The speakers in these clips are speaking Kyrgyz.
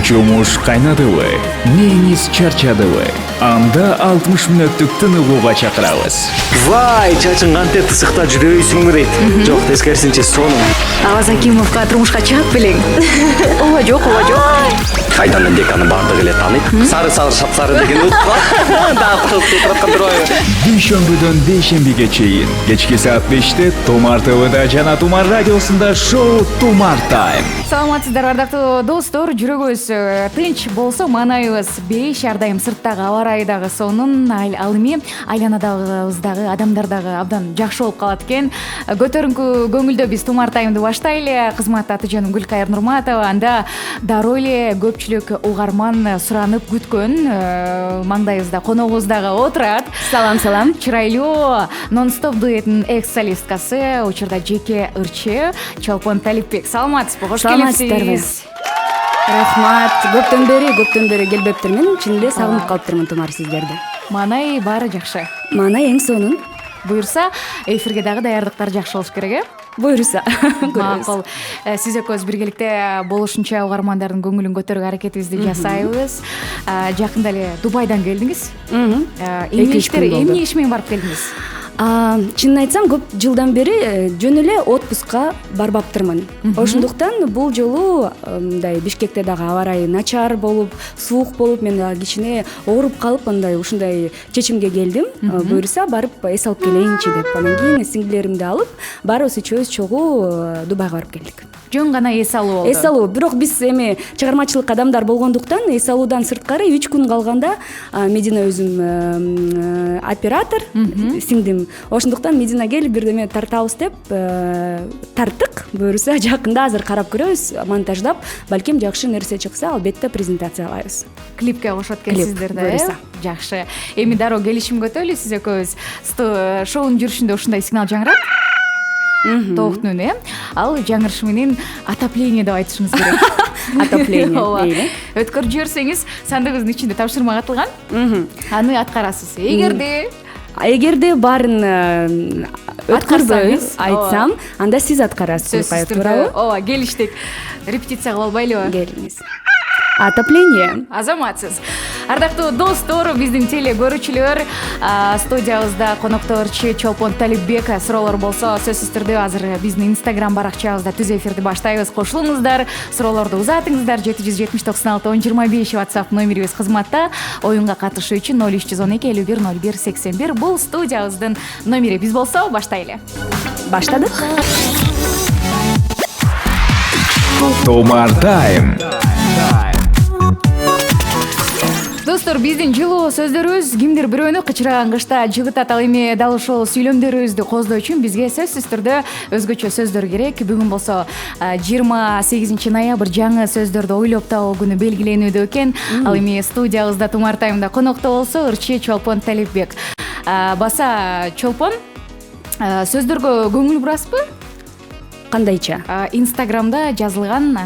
Жумуш кайнадыбы, неңиз чарчадыбы? Анда 60 мүнөттүк тыныгууга чакырабыз. Вай, чачың кантип тысыкта жүрөйсүңбү дейт. Жок, тескерисинче сонун. Аваз Акимовго турмушка чыгып белең. Ооба жок. Кайдан деканы бардыгы эле тааныйт. Сары шапсары деген утпа. Дагы турап калдырбайбы. Дүйшөмбүдөн дейшембиге чейин кечки саат 5те Тумар ТВда жана Тумар радиосунда шоу Тумар Тайм. Саламатсыздар, ардактуу достор, жүрөгүбүз тынч болсо маанайыбыз бейиш, ар дайым сырттагы аба ырайдагы сонун, ал эми айланадагыбыздагы адамдар дагы абдан жакшы болуп калат экен. Көтөрүңкү көңүлдө биз Тумар Таймды баштайлы. Кызмат атыжаным Гүлкайыр Нурматова, анда дароо эле көпчүлүк угарман суранып күткөн маңдайыбызда коногубуз дагы отурат. Салам. Чырайлуу нон-стоп дуэтинин экс-солисткасы, учурда жеке ырчы Чолпон Талипбек. Саламатсызбы? Кош келипсиз. Рахмат. Көптөн бери келбептермин. Чын эле сагынып калыптырмын Тумар сиздерди. Маанай баары жакшы. Маанай эң сонун. Буюрса, эфирге дагы даярдыктар жакшы болуш керек, э? Буюрса. Макул. Сиз экөөбүз биргеликте болушунча угармандардын көңүлүн көтөрүүгө аракетибизди жасайбыз. Жакында эле Дубайдан келдиңиз. Эмне иш менен барып келдиңиз? Чынын айтсам, көп жылдан бери жөн эле отпускка барбаптырмын. Ошондуктан бул жолу мындай Бишкекте дагы аба ырайы начар болуп, суук болуп, мен дагы кичине ооруп калып, ушундай чечимге келдим. Буюрса барып эс алып келейинчи деп. Анан кийин сиңдилеримди алып, баарыбыз үчөөбүз чогуу Дубайга барып келдик. Жөн гана эс алуу болду. Эс алуу. Бирок биз эми чыгармачылык адамдар болгондуктан эс алуудан сырткары 3 күн калганда Медина өзүм оператор, сиңдим. Ошондуктан Медина келип бирдеме тартабыз деп тарттык. Буюрса жакында азыр карап көрөбүз, монтаждап, балким жакшы нерсе чыкса, албетте презентациялайбыз. Клипке кошот экенсиздер да, э? Жакшы. Эми дароо келишим көтөлү, сиз экөөбүз шоунун жүрүшүндө ушундай сигнал жаңырат. Токтун, э? Ал жаңырыш менен отопление деп айтышыңыз керек. Отопление. Өткөрүп жиберсеңиз, сандыгыңыздын ичинде тапшырма катылган. Аны аткарасыз. Эгерде баарын өткөрбөй айтсам, анда сиз аткарасыз. Туурабы? Ооба, келиштик. Репетиция кылып албайлыбы? Келиңиз. Отопление. Азаматсыз. Ардактуу достор, биздин теле көрүүчүлөр, студиябызда конокто ырчы Чолпон Талипбек. Суроолор болсо, сөзсүз түрдө азыр биздин Instagram баракчабызда түз эфирди баштайбыз. Кошулуңуздар, суроолорду узатыңыздар. 770-96-10-25 WhatsApp номерибиз кызматта. Оюнга катышуу үчүн 0312 51 01 81. Бул студиябыздын номери. Биз болсо баштайлы. Баштадык. Тумар Тайм. Достор, биздин жылуу сөздөрүбүз кимдир бирөөнү кычыраган кышта жыгытат. Ал эми дал ошол сүйлөмдөрүбүздү коздоо үчүн бизге сөзсүз түрдө өзгөчө сөздөр керек. Бүгүн болсо 28 ноябрь жаңы сөздөрдү ойлоп табуу күнү белгиленүүдө экен. Ал эми студиябызда Тумар Таймда конокто болсо ырчы Чолпон Талипбек. Баса Чолпон, сөздөргө көңүл бурасызбы? Кандайча? Инстаграмда жазылган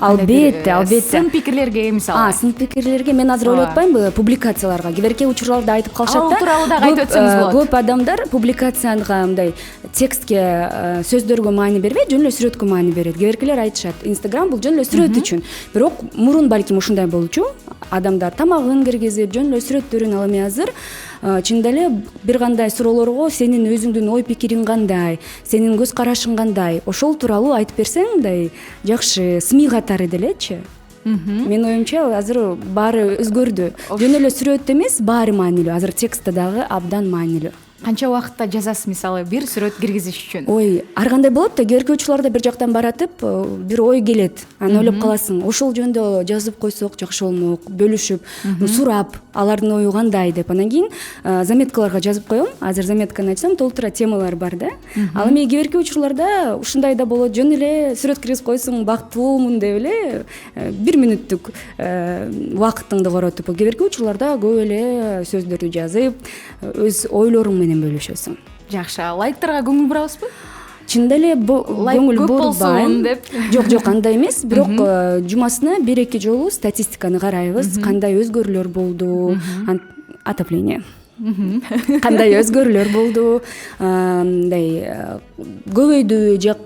албетте. Сын пикирлерге, мисалы. Сын пикирлерге мен азыр ойлоп атпаймынбы, публикацияларга. Киберки учурларда айтып калышат да. Ал тууралуу дагы айтып өтсөңүз болот. Көп адамдар публикацияга мындай текстке, сөздөргө маани бербей, жөн эле сүрөткө маани берет. Киберкилер айтышат, Инстаграм бул жөн эле сүрөт үчүн. Бирок мурун балким ушундай болчу. Адамдар тамагын киргизип, жөн эле сүрөттөрүн, ал эми азыр чында эле бир кандай суроолорго сенин өзүңдүн ой пикириң кандай, сенин көз карашың кандай, ошол тууралуу айтып берсең мындай жакшы СМИ катары делечи. Менин оюмча азыр баары өзгөрдү. Жөн эле сүрөт эмес, баары маанилүү. Азыр текстте дагы абдан маанилүү. Канча убакытта жазасыз, мисалы, бир сүрөт киргизиш үчүн? Ой, ар кандай болот да, кийинки учурларда бир жактан баратып, бир ой келет. Аны ойлоп каласың. Ошол жөндө жазып койсок жакшы болмок, бөлүшүп, сурап, алардын ою кандай деп. Анан кийин заметкаларга жазып коем. Азыр заметканы ачсам, толтура темалар бар да. Ал эми кийинки учурларда ушундай да болот. Жөн эле сүрөт киргизип койсоң, бактылуумун деп эле 1 мүнөттүк убакытыңды коротуп, кийинки учурларда көп эле сөздөрдү жазып, өз ойлоруң менен бөлүшөсүң. Жакшы. Лайктарга көңүл бурабызбы? Чында эле көңүл бурбайм деп. Жок, андай эмес. Бирок жумасына 1-2 жолу статистиканы карайбыз, кандай өзгөрүүлөр болду. Отопление. кандай өзгөрүүлөр болду, мындай көбөйдүбү же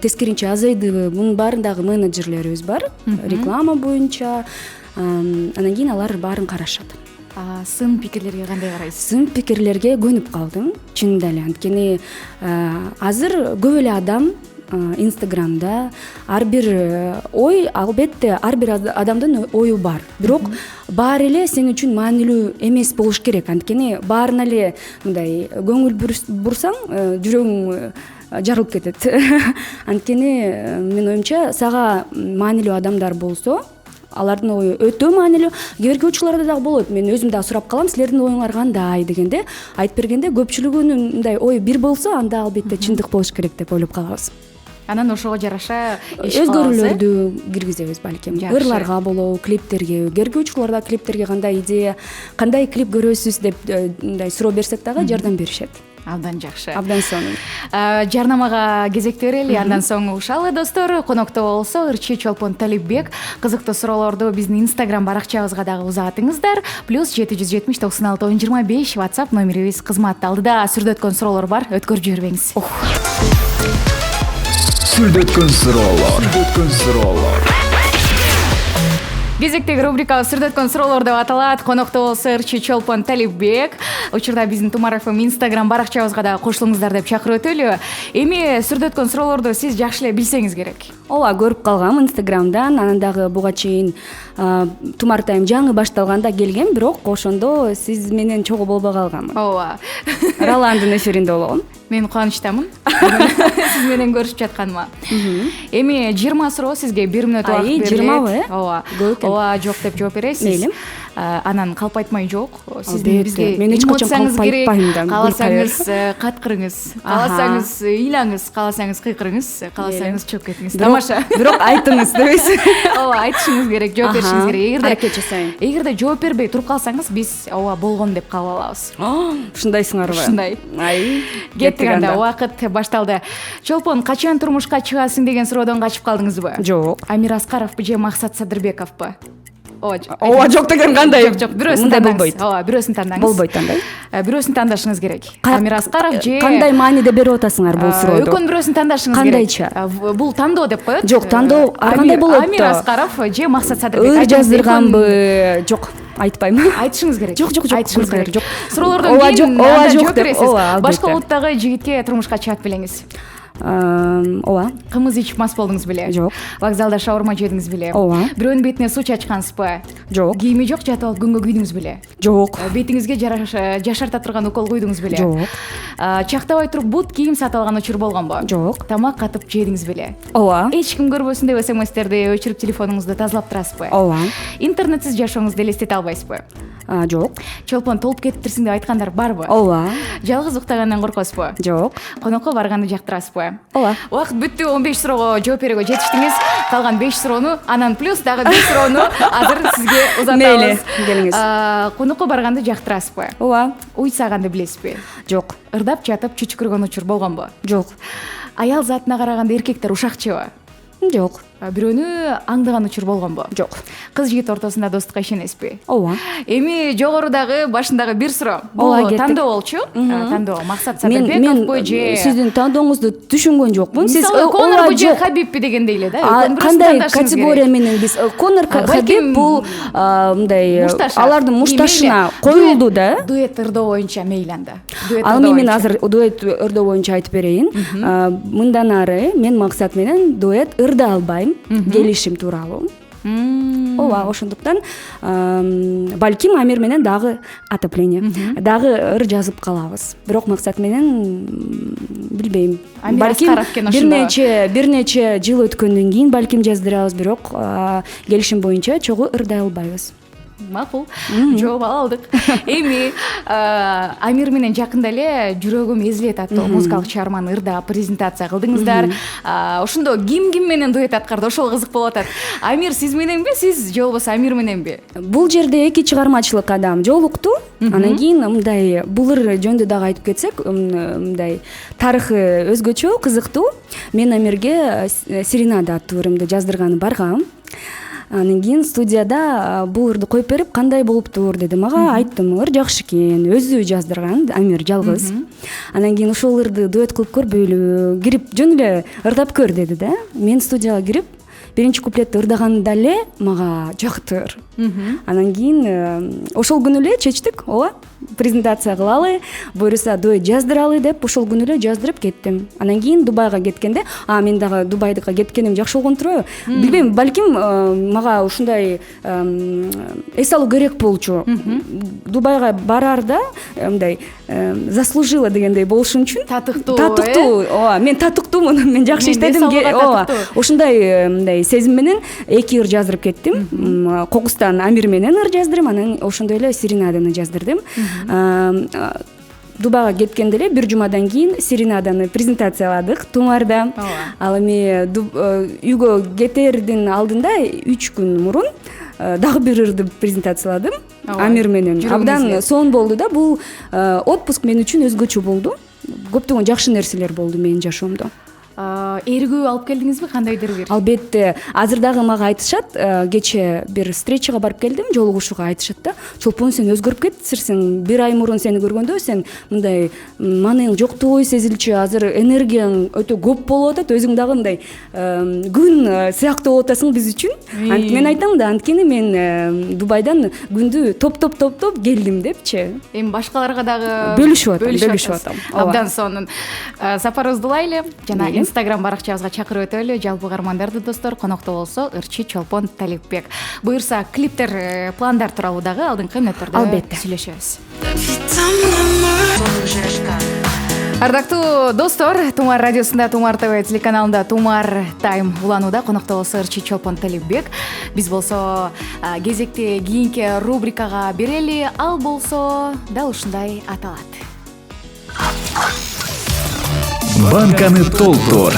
тескерисинче азайдыбы, мунун баарындагы менеджерлерибиз бар, реклама боюнча. Анан кийин алар баарын карашат. Сын пикирлерге кандай карайсыз? Сын пикирлерге көнүп калдым, чынында эле. Анткени азыр көп эле адам Инстаграмда ар бир ой, албетте ар бир адамдын ою бар. Бирок баары эле сен үчүн маанилүү эмес болуш керек. Анткени баарына эле мындай көңүл бурсаң, жүрөгүң жарылып кетет. Анткени менин оюмча сага маанилүү адамдар болсо, алардын ою өтө маанилүү. Кээ бирки учурларда дагы болот. Мен өзүм дагы сурап калам, силердин оюңар кандай дегенде, айтып бергенде көпчүлүгүнүн мындай ою бир болсо, анда албетте чындык болуш керек деп ойлоп калабыз. Анан ошого жараша өзгөрүүлөрдү киргизебиз балким. Ырларга болобу, клиптерге. Кээ бирки учурларда клиптерге кандай идея, кандай клип көрөсүз деп мындай суроо берсек дагы жардам беришет. Абдан жакшы. Абдан сонун. Жарнамага кезекти берели, андан соң ушалы достор. Конокто болсо ырчы Чолпон Талипбек. Кызыктуу суроолорду биздин Instagram баракчабызга дагы узатыңыздар. +770 96 1025 WhatsApp номерибиз кызмат. Алдыда сүрдөткөн суроолор бар, өткөрүп жибербеңиз. Сүрдөткөн суроолор. Кезектеги рубрика сүрдөткөн суроолор деп аталат. Конокто болсо ырчы Чолпон Талипбек. Учурда биздин Тумар ФМ Instagram баракчабызга дагы кошулуңуздар деп чакырып өтөлү. Эми сүрдөткөн суроолорду сиз жакшы эле билсеңиз керек. Ооба, көрүп калгам Инстаграмдан. Анан дагы буга чейин Тумар Тайм жаңы башталганда келгем, бирок ошондо сиз менен чогуу болбой калгам. Ооба. Роландын эфиринде болгом. Мен кубанычтамын сиз менен көрүшүп жатканыма. Эми 20 суроо сизге 1 мүнөт убакыт берилет. 20 Ооба. Ооба, жок деп жооп бересиз. Мейли. Анан калпайтмай жок. Сиздин бизге мен эч качан калпайтпайм да. Кааласаңыз каткырыңыз, кааласаңыз ыйлаңыз, кааласаңыз кыйкырыңыз, кааласаңыз чыгып кетиңиз. Тамаша. Бирок айтыңыз дебейсиз. Ооба, айтышыңыз керек, жооп беришиңиз керек. Аракет жасайын. Эгерде жооп бербей туруп калсаңыз, биз ооба болгон деп кабыл алабыз. Ушундайсыңарбы? Ушундай. Кеттик анда, убакыт башталды. Чолпон, качан турмушка чыгасың деген суроодон качып калдыңызбы? Жок. Амир Аскаровбу же Максат Садырбековбу? Ооба, жок деген кандай? Жок, бирөөсүн тандаңыз. Ооба, бирөөсүн тандаңыз. Болбойт андай. Бирөөсүн тандашыңыз керек. Амир Аскаров же кандай мааниде берип атасыңар бул сурооду? Экөөнүн бирөөсүн тандашыңыз керек. Кандайча? Бул тандоо деп коет. Жок, тандоо ар кандай болот? Амир Аскаров же Максат Садырбеков. Ыр жаздырганбы? Жок, айтпайм. Айтышыңыз керек. Жок, айтышыңыз керек. жок. Суроолордон кийин жооп деп. бересиз. Башка улуттагы жигитке турмушка чыгат белеңиз. Ооба. Кымыз ичип мас болдуңуз беле? Жок. Вокзалда шаурма жедиңиз беле? Ооба. Бирөөнүн бетине суу чачкансызбы? Жок. Кийими жок, жатып алып күнгө күйдүңүз беле? Жок. Бетиңизге жашарта турган укол куйдуңуз беле? Жок. Чактабай туруп бут кийим сатып алган учур болгонбу? Жок. Тамак катып жедиңиз беле? Ооба. Эч ким көрбөсүн деп СМСтерди өчүрүп телефонуңузду тазалап турасызбы? Ооба. Интернетсиз жашооңузду элестете албайсызбы? Жок. Чолпон, толуп кетиптирсиң деп айткандар барбы? Ооба. Жалгыз уктагандан коркосузбу? Жок. Конокко барганды жактырасызбы? Ооба. Убакыт бүттү. 15 суроого жооп берүүгө жетиштиңиз. Калган 5 суроону, анан плюс дагы 5 суроону азыр сизге узатабыз. Мейли, келиңиз. Конокко барганды жактырасызбы? Ооба. Уй саганды билесизби? Жок. Ырдап жатып чүчкүргөн учур болгонбу? Жок. Аял затына караганда эркектер ушакчыбы? Жок. Бирөөнү аңдыган учур болгонбу? Жок. Кыз жигит ортосунда достукка ишенесизби? Ооба. Эми жогорудагы башындагы бир суроо. Ооба, Бул кеттик. тандоо болчу. Тандоо Максат Мен Садырбековбу же сиздин тандооңузду түшүнгөн жокмун. Сиз Конорбу же Хабибби дегендей эле да. Кандай категория менен биз Конор Хабиб бул мындай алардын мушташына коюлду да. Дуэт ырдоо боюнча мейли анда. Ал мен азыр дуэт ырдоо боюнча айтып берейин. Мындан ары мен Максат менен дуэт ырдай албайм. Келишим тууралуу. Ооба, ошондуктан балким Амир менен дагы отопление, дагы ыр жазып калабыз. Бирок Максат менен билбейм. Балким бир нече жыл өткөндөн кийин балким жаздырабыз, бирок келишим боюнча чогуу ырдай албайбыз. Макул. Жооп алдык. Эми Амир менен жакында эле жүрөгүм эзилет аттуу музыкалык чыгарманы ырдап презентация кылдыңыздар. Ошондо ким менен дуэт аткарды? Ошол кызык болуп атат. Амир сиз мененби, сиз же болбосо Амир мененби? Бул жерде эки чыгармачылык адам жолукту. Анан кийин мындай бул ыр жөнүндө дагы айтып кетсек, мындай тарыхы өзгөчө, кызыктуу. Мен Амирге Серенада аттуу ырымды жаздырганы баргам. Анан кийин студияда бул ырды коюп берип кандай болуптур деди мага. Айттым, ыр жакшы экен, өзү жаздырган, Амир жалгыз. Анан кийин ошол ырды дуэт кылып көрбөйлү, кирип жөн эле ырдап көр деди да. Мен студияга кирип биринчи куплетти ырдаганда эле мага жактыр. Анан кийин ошол күнү эле чечтик, ооба, презентация кылалы, буюрса дуэт жаздыралы деп ошол күнү эле жаздырып кеттим. Анан кийин Дубайга кеткенде, мен дагы Дубайга кеткеним жакшы болгон турбайбы? Билбейм, балким мага ушундай эс алуу керек болчу. Дубайга барарда мындай заслужила дегендей болушум үчүн. Татыктуу, ооба, мен татыктуумун, мен жакшы иштедим, ооба. Ошондой мындай сезим менен 2 ыр жаздырып кеттим. Кокустан Амир менен ыр жаздырдым, анан ошондой эле Серенаданы жаздырдым. Дубайга кеткенде эле бир жумадан кийин Серенаданы презентацияладык Тумарда. Ал эми үйгө кетердин алдында 3 күн мурун дагы бир ырды презентацияладым Амир менен. Абдан сонун болду да. Бул отпуск мен үчүн өзгөчө болду. Көптөгөн жакшы нерселер болду менин жашоомдо. Эргүү алып келдиңизби, кандайдыр бир? Албетте, азыр дагы мага айтышат, кече бир встречага барып келдим, жолугушууга айтышат да. Чолпон, сен өзгөрүп кеттиңсиң. 1 ай мурун сени көргөндө сен мындай маанең жоктугу сезилчү, азыр энергияң өтө көп болуп атат, өзүң дагы мындай күн сыяктуу болуп атасың биз үчүн. Мен айтам да, анткени мен Дубайдан күндү топ келдим депчи. Эми башкаларга дагы бөлүшүп атам. Абдан сонун. Сапарыбызды улайлы. Жана Instagram баракчабызга чакырып өтөлү. Жалпы угармандарды достор, конокто болсо ырчы Чолпон Талипбек. Буюрса, клиптер, пландар тууралуу дагы алдыңкы мүнөттөрдө сүйлөшөбүз. Ардактуу достор, Тумар радиосунда, Тумар ТВ телеканалында Тумар Тайм уланууда. Конокто болсо ырчы Чолпон Талипбек. Биз болсо кезекти кийинки рубрикага берели. Ал болсо дал ушундай аталат. Банканы толтур.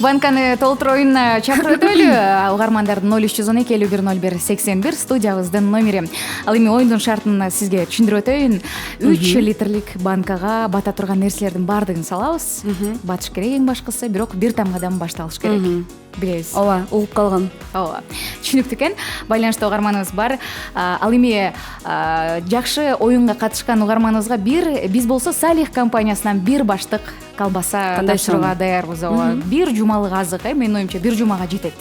Банканы толтур оюнуна чакырып өтөлү. Угармандардын 0312 5101 81 студиябыздын номери. Ал эми оюндун шартын сизге түшүндүрүп өтөйүн. 3 литрлик банкага бата турган нерселердин баардыгын салабыз. Батыш керек эң башкысы, бирок 1 тамгадан башталыш керек. Билебиз. Ооба, угуп калгам. Ооба. Түшүнүктүү экен. Байланышта угарманыбыз бар. Ал эми жакшы оюнга катышкан угарманыбызга биз болсо Салих компаниясынан 1 баштык колбаса тапшырууга даярбыз. Ооба. 1 жумалык азык, менин оюмча 1 жумага жетет.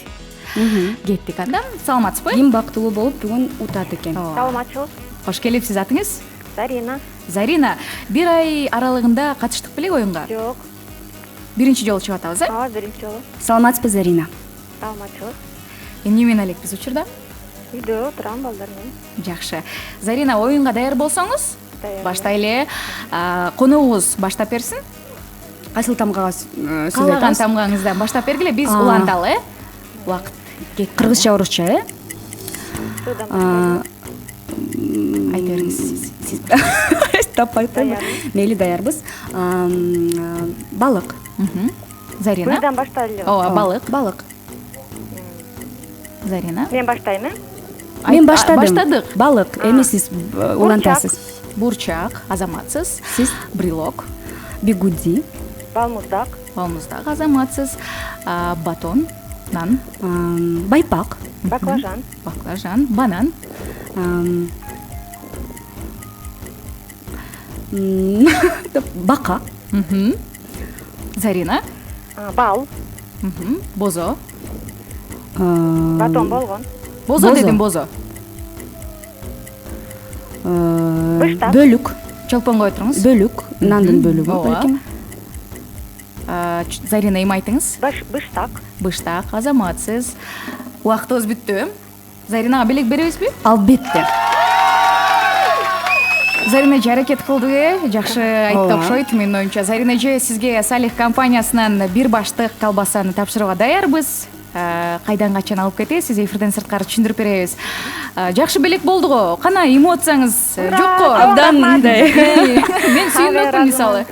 Кеттик анда. Саламатсызбы? Ким бактылуу болуп бүгүн утат экен. Саламатчылык. Кош келипсиз. Атыңыз? Зарина. Зарина. 1 ай аралыгында катыштык беле оюнга? Жок. Биринчи жолу чыгып атабыз, Ооба, биринчи жолу. Саламатсызбы, Зарина? Саламатчылык. Эмне менен элек биз учурда? Үйдө отурам балдар менен. Жакшы. Зарина, оюнга даяр болсоңуз, Даяр. баштайлы. Коногубуз баштап берсин. Кайсыл тамгага сөз Каалаган айтасыз? тамгаңыздан баштап бергиле, биз уланталы. Убакыт кетти. Кыргызча, орусча, Айта бериңиз. Сиз Таппай атпайбы? Мейли, даярбыз. Балык. Зарина. Бирден баштайлы. Ооба, балык. Балык. Зарина. Мен баштаймын. Мен баштадым. Баштадык. Балык. Эми сиз улантасыз. Бурчак, азаматсыз. Сиз? Брелок. Бигуди. Балмуздак. Балмуздак, азаматсыз. Батон, нан, Байпак. Баклажан. баклажан, банан. Бака. Зарина. Бал. Бозо. Батон болгон. Бозо Бозо. дедим, бозо. Быштак. Бөлүк. Чолпон кой туруңуз. Бөлүк. Нандын бөлүгү. Ооба. Балким. Зарина, эми айтыңыз. Быштак. Быштак, азаматсыз. Убактыбыз бүттү. Заринага белек беребизби? Албетте. Зарина жаракет кылды, жакшы айтты окшойт. Менин оюмча Зарина эже, сизге Салих компаниясынан 1 баштык колбасаны тапшырууга даярбыз. Кайдан качан алып кетесиз, эфирден сырткары түшүндүрүп беребиз. Жакшы белек болду го. Кана эмоцияңыз жокко? Абдан мындай. Мен сүйүнөкмүн мисалы.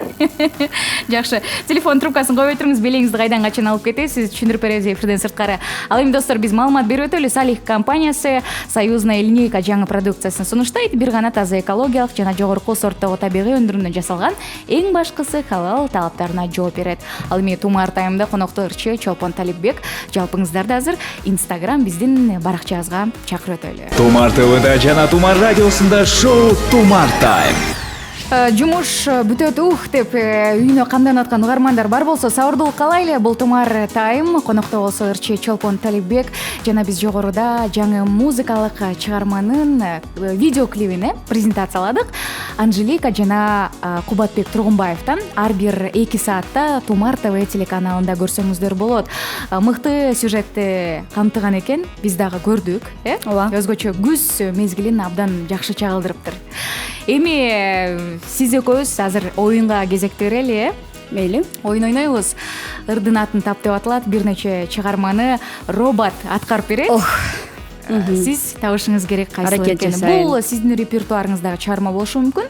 Жакшы. Телефон трубкасын коюп отуруңуз, белеңизди кайдан качан алып кетесиз, түшүндүрүп беребиз эфирден сырткары. Ал эми достор, биз маалымат берип өтөлү. Салих компаниясы союзная линейка жаңы продукциясын сунуштайт. Бир гана таза экологиялык жана жогорку сорттогу табигый өндүрүмдөн жасалган, эң башкысы халал талаптарына жооп берет. Ал эми Тумар Таймда конокто ырчы Чолпон Талипбек. Жалпыңыздарды азыр Instagram биздин баракчабызга чакырып өтөлү. Тумар ТВда жана Тумар радиосунда шоу Тумар Тайм. Жумуш бүтөт деп үйүнө камданып аткан угармандар бар болсо, сабырдуулук каалайлы. Бул Тумар Тайм, конокто болсо ырчы Чолпон Талипбек жана биз жогоруда жаңы музыкалык чыгарманын видео клибин презентацияладык. Анжелика жана Кубатбек Тургунбаевден ар бир 2 саатта Тумар ТВ телеканалында көрсөңүздөр болот. Мыкты сюжетти камтыган экен, биз дагы көрдүк, Ооба. Өзгөчө күз мезгилин абдан жакшы чагылдырыптыр. Эми сиз экөөбүз азыр оюнга кезекти берели, Мейли. Оюн ойнойбуз. Ырдын атын тап деп аталат. Бир нече чыгарманы робот аткарып берет. Сиз табышыңыз керек кайсыл Аракет экенин. жасайын. Бул сиздин репертуарыңыздагы чыгарма болушу мүмкүн.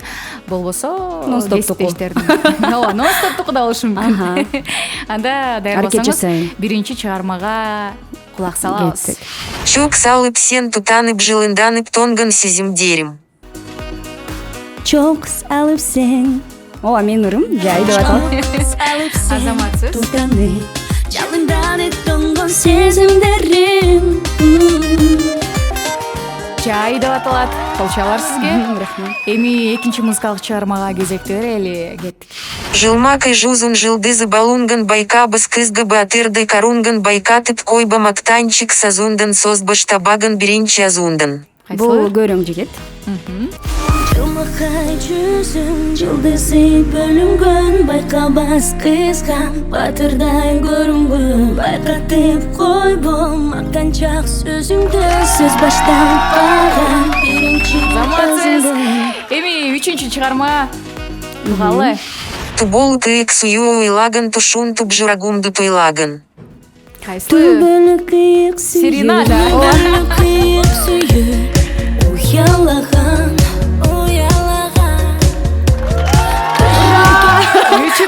Болбосо Нон-стоптуку. Ооба, нон-стоптуку да болушу мүмкүн. Анда даяр Аракет болсоңуз, жасайын. биринчи чыгармага кулак салабыз. Чук салып сен тутанып жылынданып тонган сезимдерим. Чок салып сен. Ооба, менин ырым жай деп аталат. Азаматсыз. Жалынданып тонгон сезимдерим. Чай деп аталат. Кол чабар сизге. Рахмат. Эми экинчи музыкалык чыгармага кезекти берели. Кеттик. Жылмакай жузун жылдызы балунган байкабыз кызгы батырдай корунган байкатып койба мактанчик сазундан созбаштабаган биринчи азундан. Бул көрөң жигит. Жылмакай жүзүң жылдызы бөлүнгөн байкабас кызга батырдай көрүнгөн байкатып койбо мактанчак сөзүңдү сөз баштабаган биринчи Заматсыз. азундан. Эми үчүнчү чыгарма тугалы. Тубол кыйык сую ойлаган тушунтуп журагумду тойлаган. Кайсы? Түбөлүк кыйык сүйүү Серенада. Түбөлүк кыйык сүйүү уялаган уялаган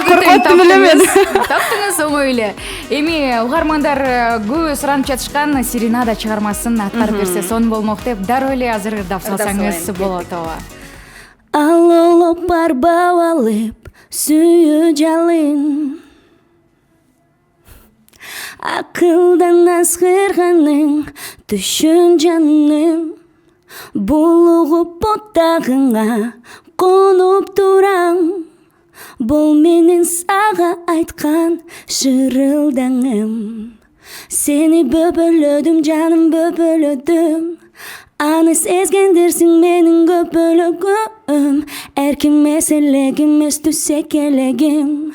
Коркоттум эле мен. Таптыңыз оңой эле. Эми угармандар көп суранып жатышкан Серенада чыгармасын аткарып берсе сонун болмок деп дароо эле азыр ырдап салсаңыз болот. Ооба. Алолоп барбап алып сүйүү жалын акылдан азгырганың түшүн жаным булугуп ботагыңа конуп турам бул менин сага айткан шырылдаңым сени бөбөлөдүм жаным бөбөлөдүм аны сезгендерсиң менин көпөлөгүм эрким эселек эмес түсек элегим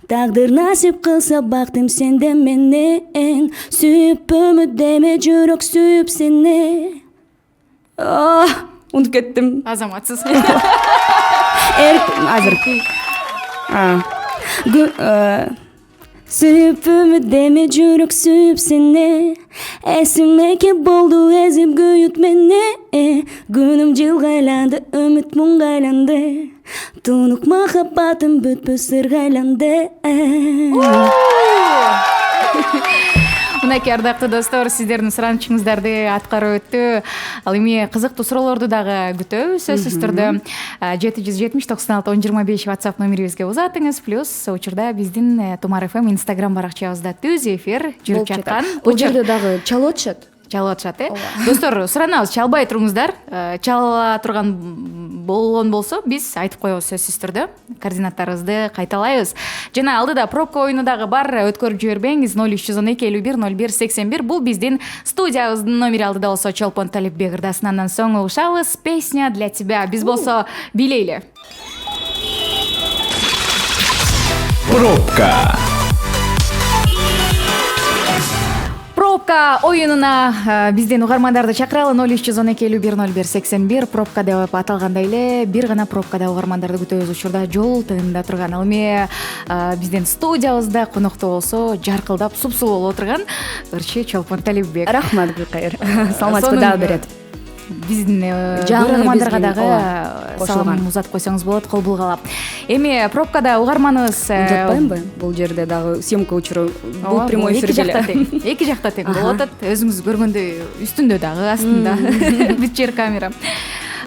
тагдыр насип кылса бактым сенде менен сүйүп өмүдөмө жүрөк сүйүп сени Унутуп кеттим. Азаматсыз. Азыр. Сүйүп өмүдөмө жүрөк сүйүп сени эсиме болду эзип күйүт мени күнүм жылга айланды үмүт мунга айланды тунук махаббатым бүтпөс сырга айланды. Мынакей ардактуу достор, сиздердин суранычыңыздарды аткарып өттү. Ал эми кызыктуу суроолорду дагы күтөбүз сөзсүз түрдө. 770-96-1025 WhatsApp номерибизге узатыңыз. Плюс учурда биздин Тумар ФМ Instagram баракчабызда түз эфир жүрүп жаткан. Бул жерде дагы чалып атышат. Чалып атышат, Достор, суранабыз, чалбай туруңуздар. Чала турган болгон болсо, биз айтып коебуз сөзсүз түрдө. Координаттарыбызды кайталайбыз. Жана алдыда пробка оюну дагы бар, өткөрүп жибербеңиз. 0312 51 01 81. Бул биздин студиябыздын номери. Алдыда болсо Чолпон Талипбек ырдасын, андан соң угушабыз. Песня для тебя. Биз болсо билейли. Пробка. Пробка оюнуна биздин угармандарды чакыралы. 0312 51 01 81. Пробка деп аталгандай эле бир гана пробкада угармандарды күтөбүз. Учурда жол тыгында турган. Ал эми биздин студиябызда конокто болсо жаркылдап супсу болуп отурган ырчы Чолпон Талипбек. Рахмат Гүлкайыр. Саламатчылык дагы берет. биздин жаңы угармандарга биздин, дагы ооба, салам кошулган. узатып койсоңуз болот, кол булгалап. Эми пробкада угарманыбыз Унутпаймынбы? Бул жерде дагы съемка учуру бул прямой эфир эки жакта тең болуп атат. Өзүңүз көргөндөй үстүндө дагы, астында бүт жер камера.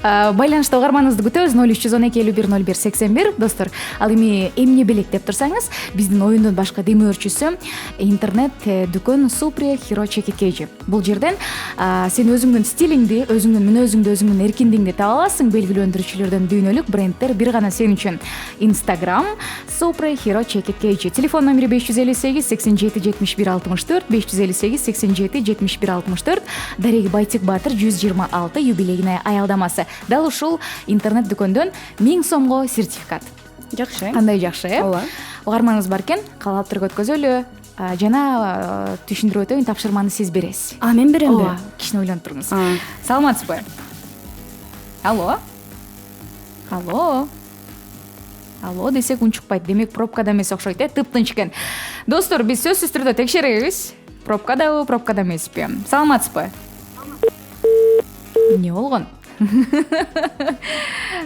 Байланышта угарманыбызды күтөбүз 0312510181 достор. Ал эми эмне белек деп турсаңыз, биздин оюндун башка демө өрчүсү интернет дүкөн Supre Hero Чекиткейжи. Бул жерден сен өзүңдүн стилиңди, өзүңдүн мүнөзүңдү, өзүңдүн эркиндигиңди таба аласың. Белгилөөндүрүүчүлөрдөн дүйнөлүк брендтер бир гана сен үчүн. Instagram Supre Hero Чекиткейжи. Телефон номери 558 87 71 64 558 87 71 64. Дареги Байтик Батыр 126 юбилейный аялдамасы. Дал ушул интернет дүкөндөн 1000 сомго сертификат. Жакшы. Кандай жакшы, э? Ооба. Угарманыңыз бар экен, каалап туруп өткөзөлү. Жана түшүндүрүп өтөйүн, тапшырманы сиз бересиз. Мен беремби? Ооба, кичине ойлонуп туруңуз. Саламатсызбы? Алло. Алло. Алло десек унчукпайт. Демек пробкада эмес окшойт, тып-тынч экен. Достор, биз сөзсүз түрдө текшеребиз. Пробкадабы, пробкада эмеспи? Саламатсызбы? Эмне болгон?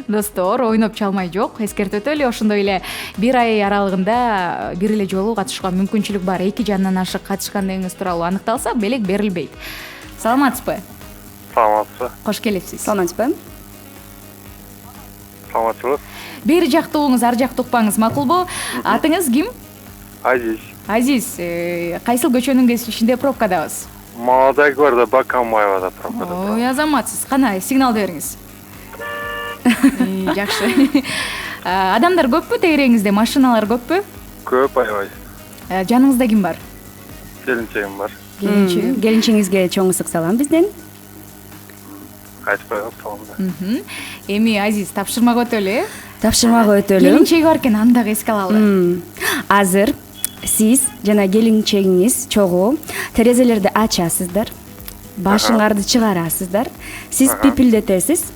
Достор, ойноп чалмай жок. Эскертип өтөлү, ошондой эле бир ай аралыгында бир эле жолу катышууга мүмкүнчүлүк бар. 2 жандан ашык катышкандыгыңыз тууралуу аныкталса, белек берилбейт. Саламатсызбы? Саламатсызбы. Кош келипсиз. Саламатсызбы? Саламатсызбы. Бери жакты угуңуз, ар жакты укпаңыз, макулбу? Атыңыз ким? Азиз. Азиз, кайсыл көчөнүн кесишинде пробкадабыз? Молодая гвардия Бакамбаевада пробкада. Ой, азаматсыз. Кана, сигнал бериңиз. Жакшы. Адамдар көппү тегереңизде, машиналар көппү? Көп аябай. Жаныңызда ким бар? Келинчегим бар. Келинчегим. Келинчеңизге чоң ысык салам бизден. Айтып коебуз саламда. Эми Азиз, тапшырмага өтөлү, э? Тапшырмага өтөлү. Келинчеги бар экен, аны дагы эске алалы. Азыр сиз жана келинчегиңиз чогуу терезелерди ачасыздар, башыңарды чыгарасыздар, сиз пипилдетесиз,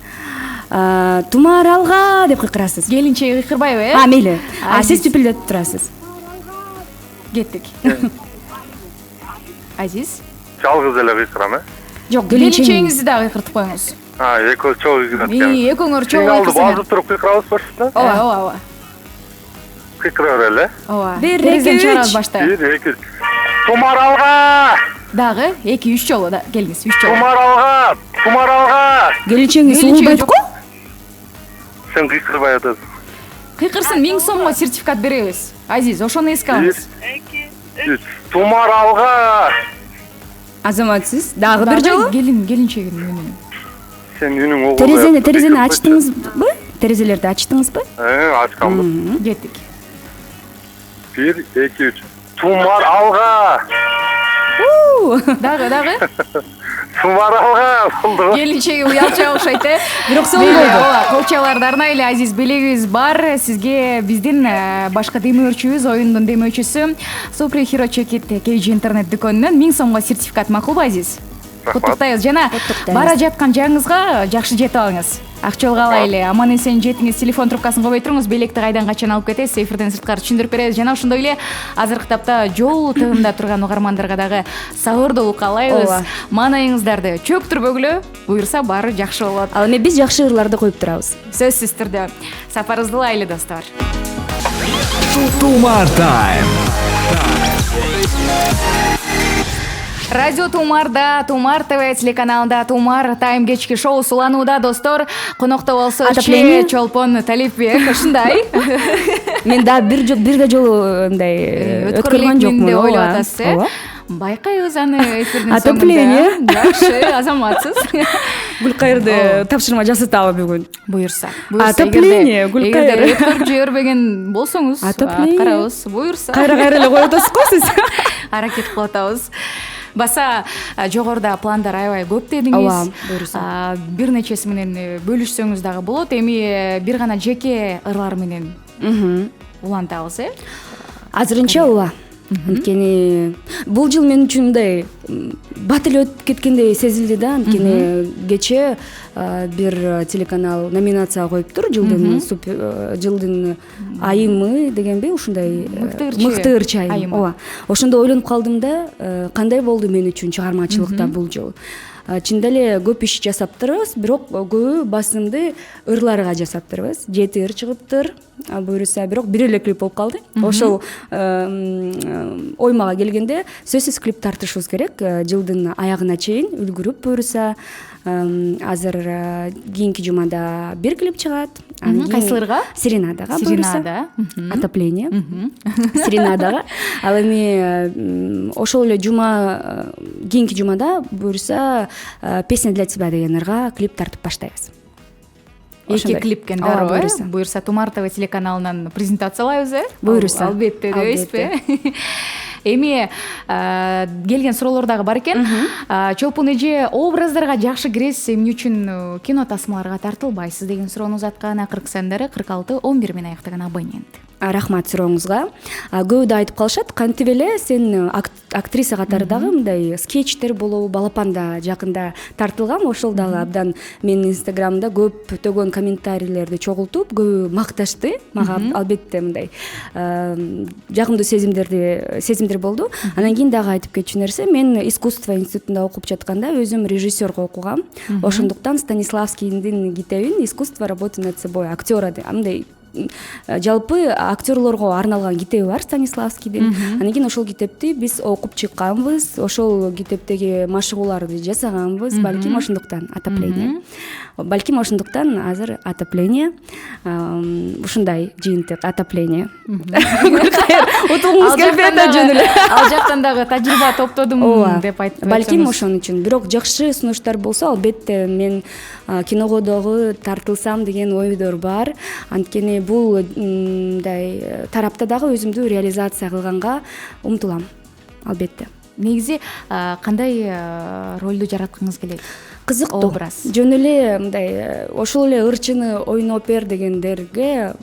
тумар алга деп кыйкырасыз. Келинчеги кыйкырбайбы, э? Мейли. Сиз пипилдетип турасыз. Кеттик. Азиз, Жалгыз эле кыйкырам, э? Жок, келинчегиңизди дагы кыйкыртып коюңуз. Экөө чогуу кыйкырат экен. Экөөңөр чогуу Сигналды кыйкырсаңар. басып туруп кыйкырабыз башта. Ооба. Кыйкыра берели. Ооба. Бир, Терезеден эки, чыгарабыз үч. башта. 1 2 Тумар алга! Дагы 2-3 жолу да келиңиз, 3 жолу. Тумар алга! Тумар алга! Келинчегиңиз Келинчеги угулбайт жок. го? Сен кыйкырбай атасың. Кыйкырсын, 1000 сомго сертификат беребиз. Азиз, ошону эске алыңыз. 1 2 Тумар алга! Азаматсыз. Дагы бир жолу. Келинчегинин үнү. Сен үнүң огул. Терезени ачтыңызбы? Терезелерди ачтыңызбы? Ачканбыз. Кеттик. 1 2 3 Тумар алга! Дагы. Тумар алга! Болду. Келинчеги уялча окшойт, э? Бирок соңгойду. Ооба, колчаларды арнайы эле Азиз белегибиз бар. Сизге биздин башка демөөрчүбүз, оюндун демөөчүсү Supre Hero Чекиткейжи интернет дүкөнүнөн 1000 сомго сертификат, макулбу Азиз? Куттуктайбыз. Жана бара жаткан жагыңызга жакшы жетип алыңыз. Акчолго алайлы. Аман эсен жетиңиз, телефон трубкасын кобой туруңуз. Белекти кайдан качан алып кетесиз? Эфирден сырткары түшүндүрүп беребиз. Жана ошондой эле азыркы тапта жол тыгында турган угармандарга дагы сабырдуулук каалайбыз. Маанайыңыздарды чөктүрбөгүлө, буюрса баары жакшы болот. Ал эми биз жакшы ырларды коюп турабыз. Сөзсүз түрдө. Сапарыңызды ылайлы, достор. Тумар тайм. Радио Тумарда, Тумар ТВ телеканалында Тумар тайм кечки шоу суланууда, достор. Конокто болсо Отопление? Чолпон Талипбек, ушундай. Мен да бир да жолу мындай өткөргөн жокмун деп ойлоп атасыз, э? Байкайбыз аны эфирдин Отопление? соңунда. Жакшы, азаматсыз. Гүлкайырды тапшырма жасатабы бүгүн? Буюрса. Отопление, Гүлкайыр. Эгерде өткөрүп жибербеген болсоңуз, Отопление? карабыз. Буюрса. Кайра эле коюп атасыз го сиз. Аракет кылып атабыз. Баса жогоруда пландар аябай көп дедиңиз. Ооба, буюрса. Бир нечеси менен бөлүшсөңүз дагы болот. Эми бир гана жеке ырлар менен улантабыз, э? Азырынча ооба. Анткени бул жыл мен үчүн мындай бат эле өтүп кеткендей сезилди да. Анткени кечээ бир телеканал номинацияга коюптур, жылдын айымы дегенби, ушундай мыкты ырчы айым. Ооба. Ошондо ойлонуп калдым да, кандай болду мен үчүн чыгармачылыкта бул жыл. чынында эле көп иш жасаптырбыз, бирок көбү басымды ырларга жасаптырбыз. 7 ыр чыгыптыр, буюрса, бирок бир эле клип болуп калды. Ошол оймага келгенде сөзсүз клип тартышыбыз керек. Жылдын аягына чейин үлгүрүп, буюрса азыр кийинки жумада бир клип чыгат. Кайсыларга? Серенадага. Серенада. Отопление. Серенадага. Ал эми ошол эле жума кийинки жумада буюрса песня для тебя деген ырга клип тартып баштайбыз. Эки клипкен дароо, буюрса Тумар ТВ телеканалынан презентациялайбыз, Буюрса. Албетте, дейбизби? Эми келген суроолор дагы бар экен. Чолпон эже образдарга жакшы киресиз, эмне үчүн кино тасмаларга тартылбайсыз деген суроону узаткан. Акыркы сандары 46-11 менен аяктаган абонент. Рахмат сурооңузга. Көбү да айтып калышат, кантип эле сен актриса катары дагы мындай скетчтер болобу, балапанда жакында тартылгам. Ошол дагы абдан менин инстаграмда көптөгөн комментарийлерди чогултуп, көбү макташты. Мага албетте мындай жагымдуу сезимдер болду. Анан кийин дагы айтып кетчү нерсе, мен искусство институтунда окуп жатканда өзүм режиссерго окугам. Ошондуктан Станиславскийдин китебин «Искусство работы над собой» актера мындай жалпы актерлорго арналган китеби бар Станиславскийдин. Анан кийин ошол китепти биз окуп чыкканбыз, ошол китептеги машыгууларды жасаганбыз. Балким ошондуктан отопление. Балким ошондуктан азыр отопление. Ушундай жыйынтык отопление. Утуңуз келбей атат жөн эле. Ал жактан дагы тажрыйба топтодум деп айтып атсаңыз. Балким ошон үчүн. Бирок жакшы сунуштар болсо, албетте мен киного дагы тартылсам деген ойдор бар. Анткени бул мындай тарапта дагы өзүмдү реализация кылганга умтулам, албетте. Негизи кандай ролду жараткыңыз келет? Кызыктуу образ. Жөн эле мындай ошол эле ырчыны ойноп бер дегендерге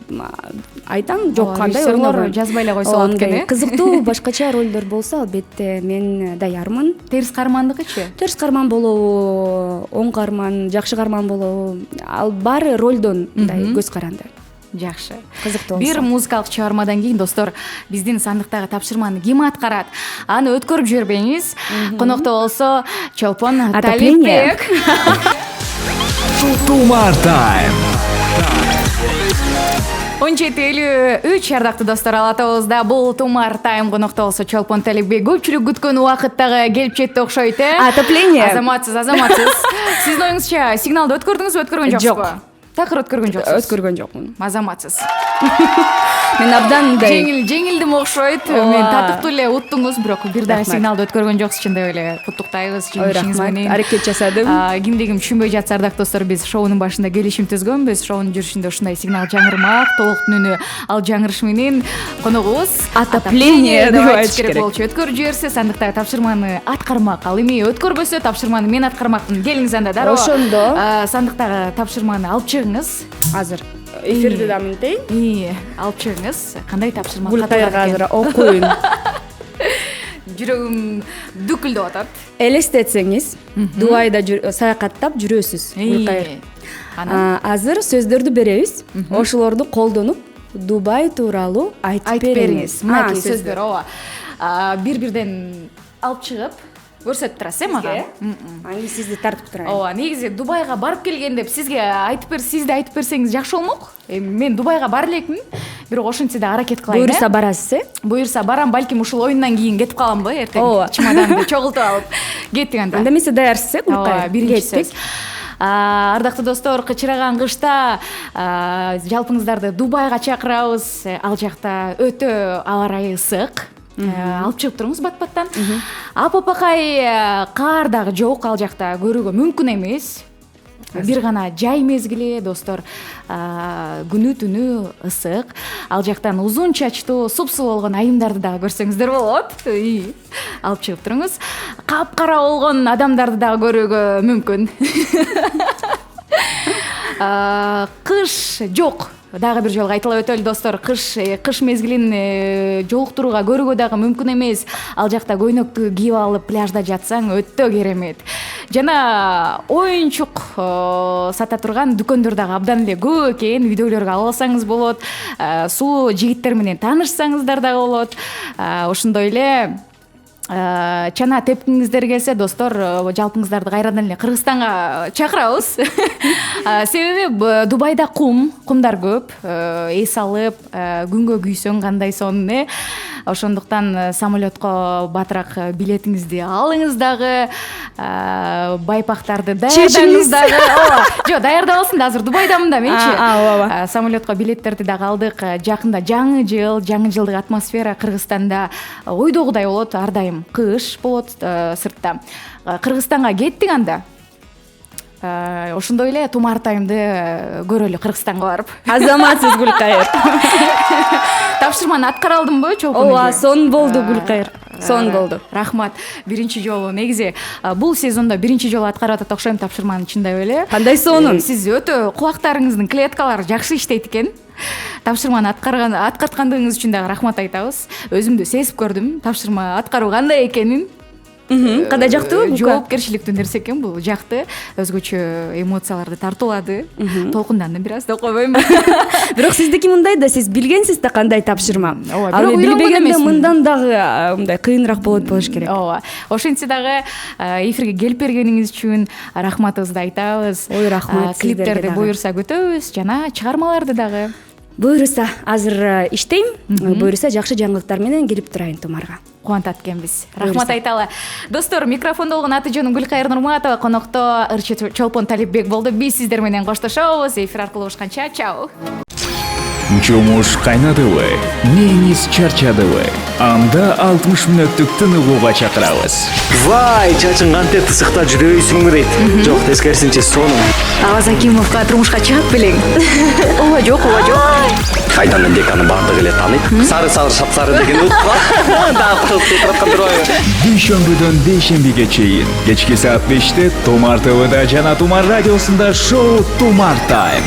айтам, жок кандай ойноор жазбай эле койсо болот экен. Кызыктуу башкача ролдор болсо, албетте мен даярмын. Терс каармандыкычы? Терс каарман болобу, оң каарман, жакшы каарман болобу, ал баары ролдон мындай көз каранды. Жакшы. Кызыктуу. Бир музыкалык чыгармадан кийин достор, биздин сандыктагы тапшырманы ким аткарат? Аны өткөрүп жибербеңиз. Конокто болсо Чолпон Талипбек. Тумар тайм. 17:53 ардактуу достор, Ала Тобузда бул Тумар тайм. Конокто болсо Чолпон Талипбек. Көпчүлүк күткөн убакыт дагы келип жетти окшойт, Отопление. Азаматсыз. Сиздин оюңузча сигналды өткөрдүңүзбү, өткөргөн жоксузбу? Такыр өткөргөн жоксуз. Өткөргөн жокмун. Азаматсыз. Мен абдан мындай жеңилдим окшойт. Мен татыктуу эле уттуңуз, бирок бир дагы сигналды өткөргөн жоксуз, чындап эле куттуктайбыз жеңишиңиз менен. Аракет жасадым. Кимдигим түшүнбөй жатса, ардактуу достор, биз шоунун башында келишим түзгөнбүз. Шоунун жүрүшүндө ушундай сигнал жаңырмак, толук түнүнү ал жаңырыш менен коногубуз отопление деп айтыш керек болчу. Өткөрүп жиберсе, сандыктагы тапшырманы аткармак. Ал эми өткөрбөсө, тапшырманы мен аткармакмын. Келиңиз анда дароо. Ошондо сандыктагы тапшырманы алып чыгыңыз. азыр эфирди да минтейин. Алып чыгыңыз. Кандай тапшырма Гүлкайырга азыр окуйн. Жүрөгүм дүкүлдөп атат. Элестетсеңиз, Дубайда саякаттап жүрөсүз. Гүлкайыр. Азыр сөздөрдү беребиз. Ошолорду колдонуп, Дубай тууралуу айтып бериңиз. Мынакей сөздөр, ооба. Бир-бирден алып чыгып көрсөтүп турасыз, мага. Аны сизди тартып турайын. Ооба, негизи Дубайга барып келген деп сизге сизди айтып берсеңиз жакшы болмок. Мен Дубайга бара элекмин, бирок ошентсе да аракет кылайын. Буюрса барасыз, Буюрса барам, балким ушул оюндан кийин кетип каламбы, эртең чемоданды чогултуп алып. Кеттик анда. Анда эмесе даярсыз, Ооба, биринчи сөз. Ардактуу достор, кычыраган кышта жалпыңыздарды Дубайга чакырабыз. Ал жакта өтө аба ырайы ысык. Алып чыгып туруңуз бат-баттан. Апапакай каар дагы жок, ал жакта көрүүгө мүмкүн эмес. Бир гана жай мезгили, достор, күнү түнү ысык. Ал жактан узун чачтуу, супсуу болгон айымдарды дагы көрсөңүздөр болот. Алып чыгып туруңуз. Капкара болгон адамдарды дагы көрүүгө мүмкүн. Кыш жок. Дагы бир жолу айтылып өтөлү достор, кыш мезгилин жолуктурууга, көрүүгө дагы мүмкүн эмес. Ал жакта көйнөктү кийип алып пляжда жатсаң өтө керемет. Жана оюнчук сата турган дүкөндөр дагы абдан эле көп экен. Үйдөгүлөргө алып алсаңыз болот. Суу жигиттер менен таанышсаңыздар дагы болот. Ошондой эле чана тепкиңиздер келсе достор, жалпыңыздарды кайрадан эле Кыргызстанга чакырабыз. Себеби Дубайда кумдар көп, эс алып, күнгө күйсөң кандай сонун, ошондуктан самолетко батыраак билетиңизди алыңыз дагы, байпактарды даярдаңыз дагы. Жок, даярдабалсын да, азыр Дубайдамын да менчи. Самолетко билеттерди дагы алдык. Жакында жаңы жылдык атмосфера Кыргызстанда ойдогудай болот, ар дайым кыш болот сыртта. Кыргызстанга кеттик анда. Ошондой эле тумартайымды көрөлү Кыргызстанга барып. Азаматсыз Гүлкайыр. Тапшырманы аткара алдымбы чолпон? Ооба, сонун болду Гүлкайыр. Сонун болду. Рахмат. Биринчи жолу. Негизи бул сезондо биринчи жолу аткарып атат окшойм тапшырманы, чындап эле. Кандай сонун. Сиз өтө кулактарыңыздын клеткалары жакшы иштейт экен. Тапшырманы аткарткандыгыңыз үчүн дагы рахмат айтабыз. Өзүмдү сезип көрдүм тапшырма аткаруу кандай экенин. Кандай жактыбы? Жоопкерчиликтүү нерсе экен бул, жакты. Өзгөчө эмоцияларды тартуулады. Толкундандым бир аз деп койбоймун. Бирок сиздики мындай да, сиз билгенсиз да кандай тапшырма. Ооба, Ал билбегенде мындан дагы мындай кыйыныраак болуш керек. Ооба. Ошентсе дагы эфирге келип бергениңиз үчүн рахматыбызды айтабыз. Ой, рахмат. Клиптерди буюрса күтөбүз, жана чыгармаларды дагы. Буюрса азыр иштейм. Буюрса жакшы жаңылыктар менен келип турайын Тумарга. Кубанат экенбиз. Рахмат айталы. Достор, микрофондо болгон аты-жөнүм Гүлкайыр Нурматова, конокто ырчы Чолпон Талипбек болду. Биз сиздер менен коштошобуз. Эфир аркылуу урушканча, чао. Жумуш кайнадыбы, мээңиз чарчадыбы? Анда 60 мүнөттүк тыныгууга чакырабыз. Вай, чачың кантип тысыкта жүрөйсүңбү дейт. Жок, тескерисинче сонун. Аваз Акимовго турмушка чыгып белең. Ооба, жок. Кайдан деканы бардыгы эле тааныйт. Сары сапсары деген утка. Дагы кылып турабы. Дүйшөмбүдөн дейшембиге чейин кечки саат 5-те Тумар ТВда жана Тумар радиосунда шоу Тумар Тайм.